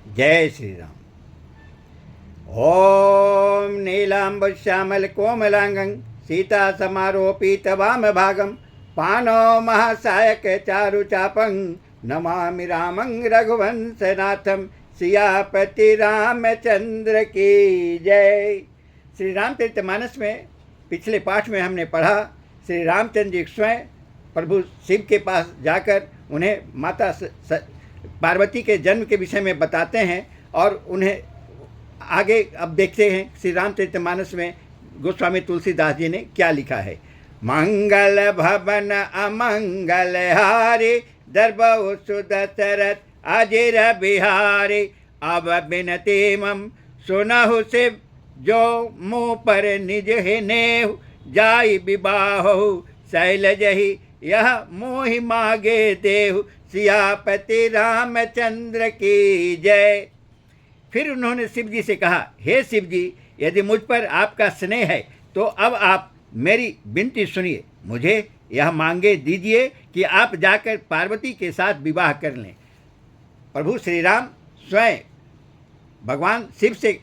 जय श्री राम। ओम नीलाम्बुश्यामल कोमलांगं सीता समारोपित वाम भागं पानो महासायक चारु चापं नमामि रामं रघुवंशनाथं सियापति रामचंद्र की जय। श्री रामचरितमानस में पिछले पाठ में हमने पढ़ा, श्री रामचंद्र जी स्वयं प्रभु शिव के पास जाकर उन्हें माता पार्वती के जन्म के विषय में बताते हैं और उन्हें आगे अब देखते हैं श्री रामचरितमानस में गोस्वामी तुलसीदास जी ने क्या लिखा है। मंगल भवन अमंगल हारी दरबहु सुदशरथ अजिर बिहारी अब बिनती मम सुनहु शिव जो मुँह पर निज ही नेहु जाई विबाहु शैलजहि यह मोहि मागे देहु सियापति रामचंद्र की जय। फिर उन्होंने शिव जी से कहा, हे शिव जी, यदि मुझ पर आपका स्नेह है तो अब आप मेरी विनती सुनिए, मुझे यह मांगे दीजिए कि आप जाकर पार्वती के साथ विवाह कर लें। प्रभु श्री राम स्वयं भगवान शिव से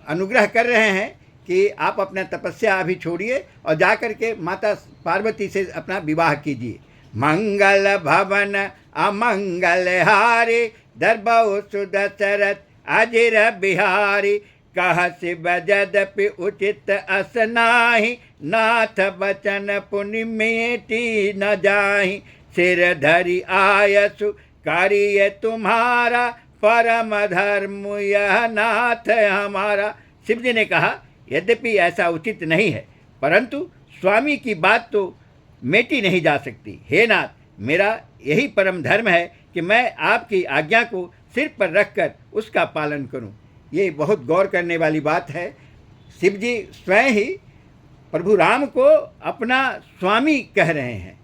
अनुग्रह कर रहे हैं कि आप अपना तपस्या अभी छोड़िए और जाकर के माता पार्वती से अपना विवाह कीजिए। मंगल भवन अमंगल हारी दरबहु सुदशरथ अजिर बिहारी कह शिव जदपि उचित असनाहि नाथ बचन पुनि मेटी न जाहि सिर धरि आयसु करिए तुम्हारा परम धर्म यह नाथ हमारा। शिव जी ने कहा, यद्यपि ऐसा उचित नहीं है परंतु स्वामी की बात तो मेटी नहीं जा सकती। हे नाथ, मेरा यही परम धर्म है कि मैं आपकी आज्ञा को सिर पर रखकर उसका पालन करूं। ये बहुत गौर करने वाली बात है। शिव जी स्वयं ही प्रभु राम को अपना स्वामी कह रहे हैं।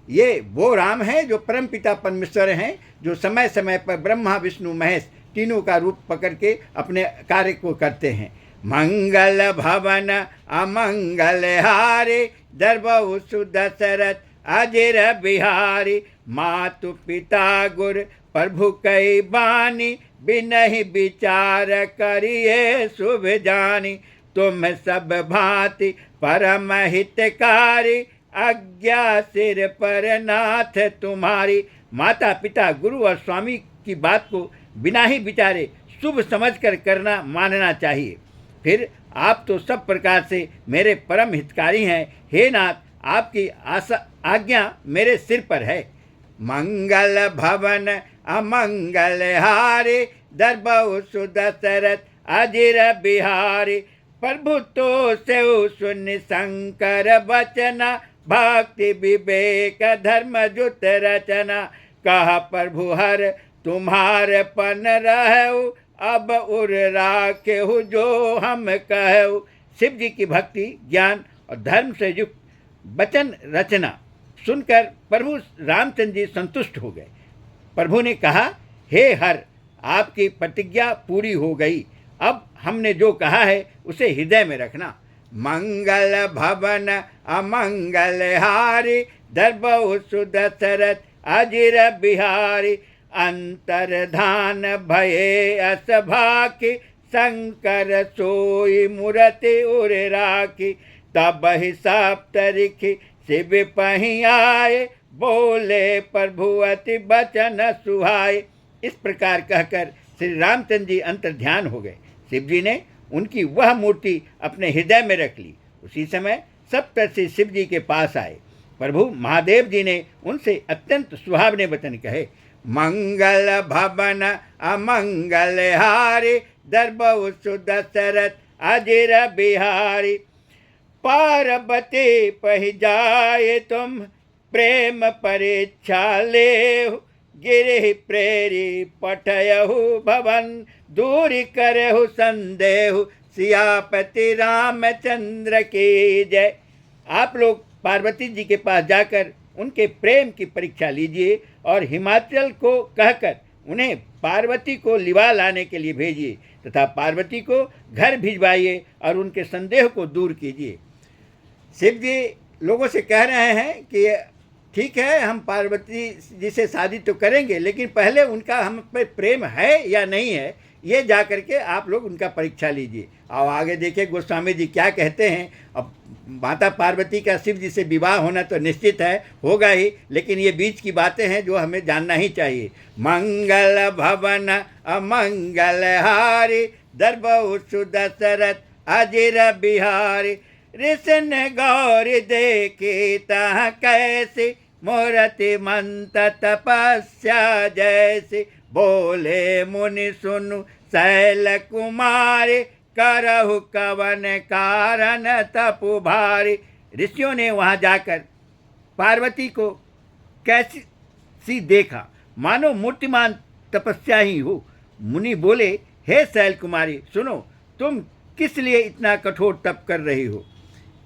ये वो राम हैं जो परम पिता परमेश्वर हैं, जो समय समय पर ब्रह्मा विष्णु महेश तीनों का रूप पकड़ के अपने कार्य को करते हैं। मंगल भवन अमंगल हारी दरबहु सुदशरथ अजिर बिहारी मातु पिता गुर प्रभु कई बानी बिनहि विचार करिए शुभ जानी तुम सब भांति परम हितकारी आज्ञा सिर पर नाथ तुम्हारी। माता पिता गुरु और स्वामी की बात को बिना ही विचारे शुभ समझकर करना मानना चाहिए। फिर आप तो सब प्रकार से मेरे परम हितकारी हैं। हे नाथ, आपकी आज्ञा मेरे सिर पर है। मंगल भवन अमंगल हारी दरबहु सुदशरथ अजिर बिहारी प्रभु तो सेव सुनि शंकर बचना भक्ति विवेक धर्म जुत रचना कहा प्रभु हर तुम्हारे पन रहु अब उर राखेहु जो हम कहु। शिव जी की भक्ति ज्ञान और धर्म से युक्त वचन रचना सुनकर प्रभु रामचंद्र जी संतुष्ट हो गए। प्रभु ने कहा, हे हर, आपकी प्रतिज्ञा पूरी हो गई, अब हमने जो कहा है उसे हृदय में रखना। मंगल भवन अमंगल हारी दरबहु सुदशरथ अजिर बिहारी अंतर्धान भये असभाकी शंकर सोई मूर्ति उर राखी तब ही सप्तऋषि शिव पहि आए बोले प्रभु अति बचन सुहाए। इस प्रकार कहकर श्री रामचंद्र जी अंतर्ध्यान हो गए। शिव जी ने उनकी वह मूर्ति अपने हृदय में रख ली। उसी समय सप्तऋषि शिव जी के पास आए। प्रभु महादेव जी ने उनसे अत्यंत सुहावने वचन कहे। मंगल भवन अमंगल हारी दरबहु सुदशरथ अजिर बिहारी पार्वती पहि जाए तुम प्रेम परीक्षा लेहु गिरि प्रेरी पठयहु भवन दूरी करहु संदेहु सियापति रामचंद्र की जय। आप लोग पार्वती जी के पास जाकर उनके प्रेम की परीक्षा लीजिए और हिमाचल को कहकर उन्हें पार्वती को लिवा लाने के लिए भेजिए तथा पार्वती को घर भिजवाइए और उनके संदेह को दूर कीजिए। शिव जी लोगों से कह रहे हैं कि ठीक है, हम पार्वती जी से शादी तो करेंगे, लेकिन पहले उनका हम पे प्रेम है या नहीं है ये जा करके आप लोग उनका परीक्षा लीजिए। और आगे देखिए गोस्वामी जी क्या कहते हैं। अब माता पार्वती का शिव जी से विवाह होना तो निश्चित है, होगा ही, लेकिन ये बीच की बातें हैं जो हमें जानना ही चाहिए। मंगल भवन अमंगल हारी दरबहु सुदशरथ अजिर बिहारी। ऋषन गौरी देखी तह कैसी मूर्ति मंत तपस्या जैसी। बोले मुनि सुनु शैल कुमारी करहु कवन कारण तपु भारी। ऋषियों ने वहाँ जाकर पार्वती को कैसी देखा, मानो मूर्तिमान तपस्या ही हो। मुनि बोले, हे शैल कुमारी सुनो, तुम किस लिए इतना कठोर तप कर रही हो।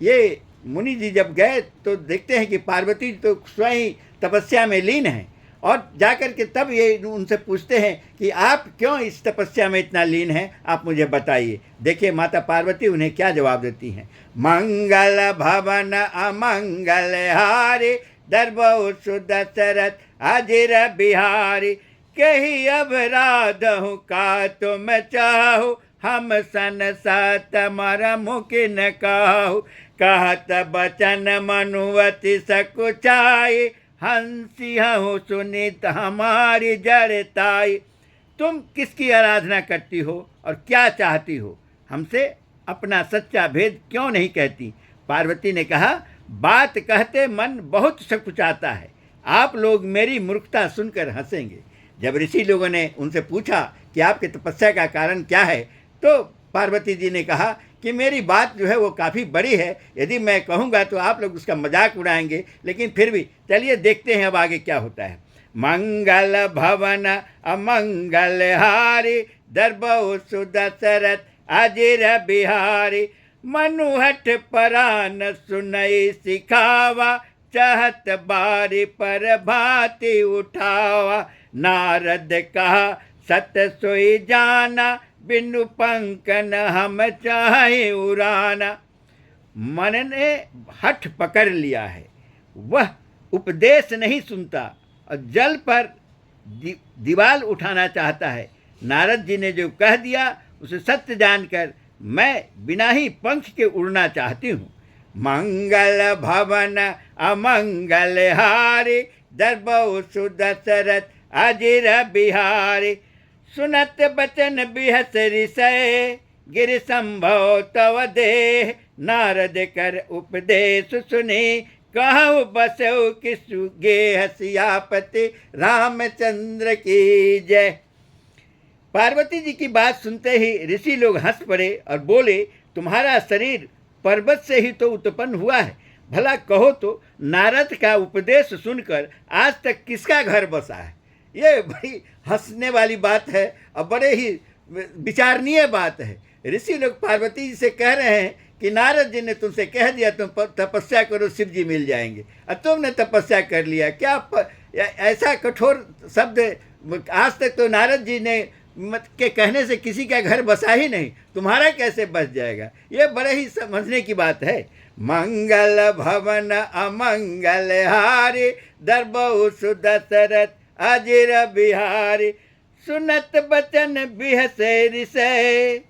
ये मुनि जी जब गए तो देखते हैं कि पार्वती तो स्वयं तपस्या में लीन है, और जाकर के तब ये उनसे पूछते हैं कि आप क्यों इस तपस्या में इतना लीन हैं, आप मुझे बताइए। देखिए माता पार्वती उन्हें क्या जवाब देती हैं। मंगल भवन अमंगल हारी दरबहु सुदशरथ अजिर बिहारी। कही अब राधहु का तुम चाहु हम सन सत मर मुकिन कहु। कहत बचन मनुवति सकुचाई हंसी हो सुनित हमारी जड़ताई। तुम किसकी आराधना करती हो और क्या चाहती हो, हमसे अपना सच्चा भेद क्यों नहीं कहती। पार्वती ने कहा, बात कहते मन बहुत सकुचाता है, आप लोग मेरी मूर्खता सुनकर हंसेंगे। जब ऋषि लोगों ने उनसे पूछा कि आपकी तपस्या का कारण क्या है, तो पार्वती जी ने कहा कि मेरी बात जो है वो काफ़ी बड़ी है, यदि मैं कहूँगा तो आप लोग उसका मजाक उड़ाएंगे, लेकिन फिर भी चलिए देखते हैं अब आगे क्या होता है। मंगल भवन अमंगल हारी दरबहु सुदशरथ अजिर बिहारी। मनुहट परान सुनई सिखावा चाहत बारी पर भांति उठावा। नारद कहा सत सोई जाना बिनु पंकन हम चाहे उड़ाना। मन ने हठ पकड़ लिया है, वह उपदेश नहीं सुनता और जल पर दीवाल उठाना चाहता है। नारद जी ने जो कह दिया उसे सत्य जानकर मैं बिना ही पंख के उड़ना चाहती हूँ। मंगल भवन अमंगल हारी दरबहु सुदशरथ अजिर बिहारी। सुनत बचन बिहस ऋषय गिर संभव तव देह। नारद कर उपदेश सुनी कहु बसौ किसु गेह सियापति रामचंद्र की जय। पार्वती जी की बात सुनते ही ऋषि लोग हंस पड़े और बोले, तुम्हारा शरीर पर्वत से ही तो उत्पन्न हुआ है, भला कहो तो नारद का उपदेश सुनकर आज तक किसका घर बसा है। ये बड़ी हंसने वाली बात है और बड़े ही विचारणीय बात है। ऋषि लोग पार्वती जी से कह रहे हैं कि नारद जी ने तुमसे कह दिया तुम तपस्या करो, शिव जी मिल जाएंगे, और तुमने तपस्या कर लिया। क्या ऐसा कठोर शब्द आज तक तो नारद जी ने के कहने से किसी का घर बसा ही नहीं, तुम्हारा कैसे बस जाएगा। ये बड़े ही समझने की बात है। मंगल भवन अमंगल हारी दरबहु सुदशरथ अजिर बिहारी। सुनत बचन बिहसे ऋषय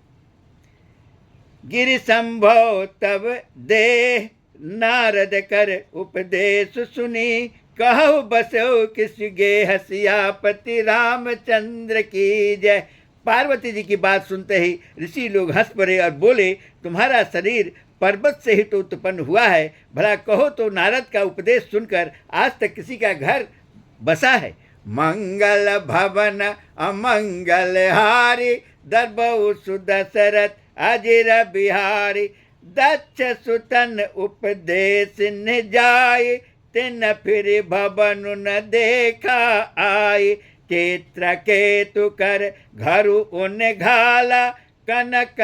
गिर संभव तब देह। नारद कर उपदेश सुनी कहु बसो किस गेह सियापति रामचंद्र की जय। पार्वती जी की बात सुनते ही ऋषि लोग हंस पड़े और बोले, तुम्हारा शरीर पर्वत से ही तो उत्पन्न हुआ है, भला कहो तो नारद का उपदेश सुनकर आज तक किसी का घर बसा है। मंगल भवन अमंगल हारी दरबहु सुदशरथ अजिर बिहारी। दक्ष सुतन उपदेश न जाय तिन फिर भवन न देखा आई। चित्र केतु कर घरु उन घाला कनक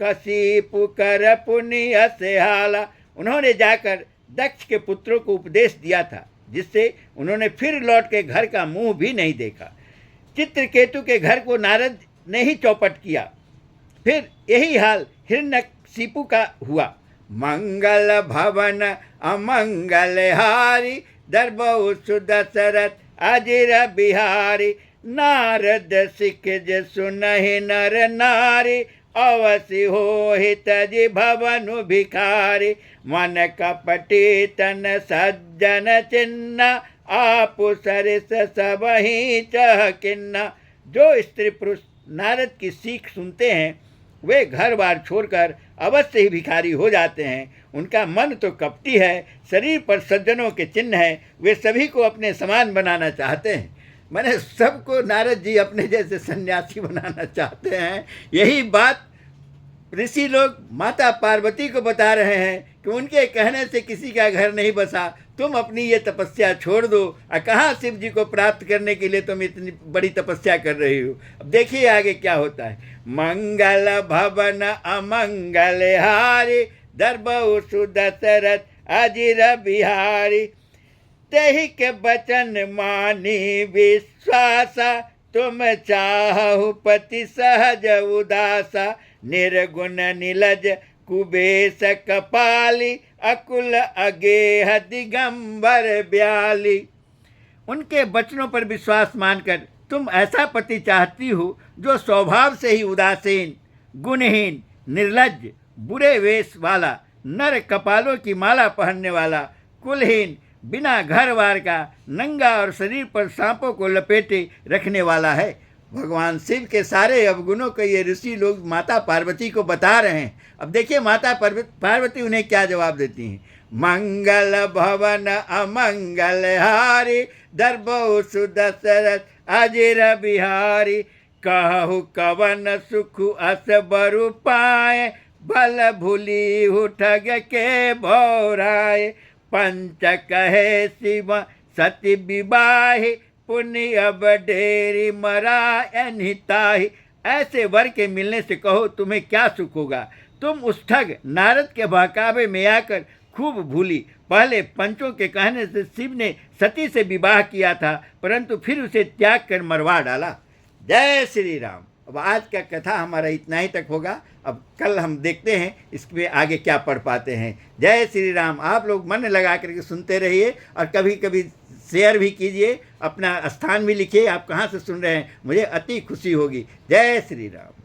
कसी पुकर पुण्य से हाला। उन्होंने जाकर दक्ष के पुत्रों को उपदेश दिया था, जिससे उन्होंने फिर लौट के घर का मुंह भी नहीं देखा। चित्रकेतु के घर को नारद ने ही चौपट किया। फिर यही हाल हिरण्यकशिपु का हुआ। मंगल भवन अमंगल हारी दरबहु सुदशरथ अजिर बिहारी। नारद सिख सुनहि नर नारी, अवसि होहि तजि भवनु भिखारी। मन कपटी तन सज्जन चिन्ना, आपु सरिस सबहि चह किन्ना। जो स्त्री पुरुष नारद की सीख सुनते हैं वे घर बार छोड़कर अवश्य ही भिखारी हो जाते हैं। उनका मन तो कपटी है, शरीर पर सज्जनों के चिन्ह हैं, वे सभी को अपने समान बनाना चाहते हैं। मैंने सबको नारद जी अपने जैसे सन्यासी बनाना चाहते हैं। यही बात ऋषि लोग माता पार्वती को बता रहे हैं कि उनके कहने से किसी का घर नहीं बसा, तुम अपनी ये तपस्या छोड़ दो। कहाँ शिव जी को प्राप्त करने के लिए तुम इतनी बड़ी तपस्या कर रही हो। अब देखिए आगे क्या होता है। मंगल भवन अमंगल हारी, दरबहु सुदशरथ अजिर बिहारी। तेहि के बचन मानी विश्वासा, तुम चाहु पति सहज उदासा। निर्गुण निलज कुबेश कपाली, अकुल अगेह दिगंबर ब्याली। उनके वचनों पर विश्वास मानकर तुम ऐसा पति चाहती हो जो स्वभाव से ही उदासीन, गुणहीन, निर्लज्ज, बुरे वेश वाला, नर कपालों की माला पहनने वाला, कुलहीन, बिना घर बार का, नंगा और शरीर पर सांपों को लपेटे रखने वाला है। भगवान शिव के सारे अवगुणों को ये ऋषि लोग माता पार्वती को बता रहे हैं। अब देखिए माता पार्वती उन्हें क्या जवाब देती हैं। मंगल भवन अमंगल हारी, दरबहु सुदशरथ अजिर बिहारी। कहु कवन सुख अस बरु पाए, भल भूली हु ठग के भौराए। पंच कहे शिव सती विवाही, पुण्य अब डेरी मरा निताही। ऐसे वर के मिलने से कहो तुम्हें क्या सुख होगा। तुम उस ठग नारद के बहकावे में आकर खूब भूली। पहले पंचों के कहने से शिव ने सती से विवाह किया था, परंतु फिर उसे त्याग कर मरवा डाला। जय श्री राम। अब आज का कथा हमारा इतना ही तक होगा। अब कल हम देखते हैं इसमें आगे क्या पढ़ पाते हैं। जय श्री राम। आप लोग मन लगा करके सुनते रहिए और कभी कभी शेयर भी कीजिए, अपना स्थान भी लिखिए, आप कहाँ से सुन रहे हैं, मुझे अति खुशी होगी। जय श्री राम।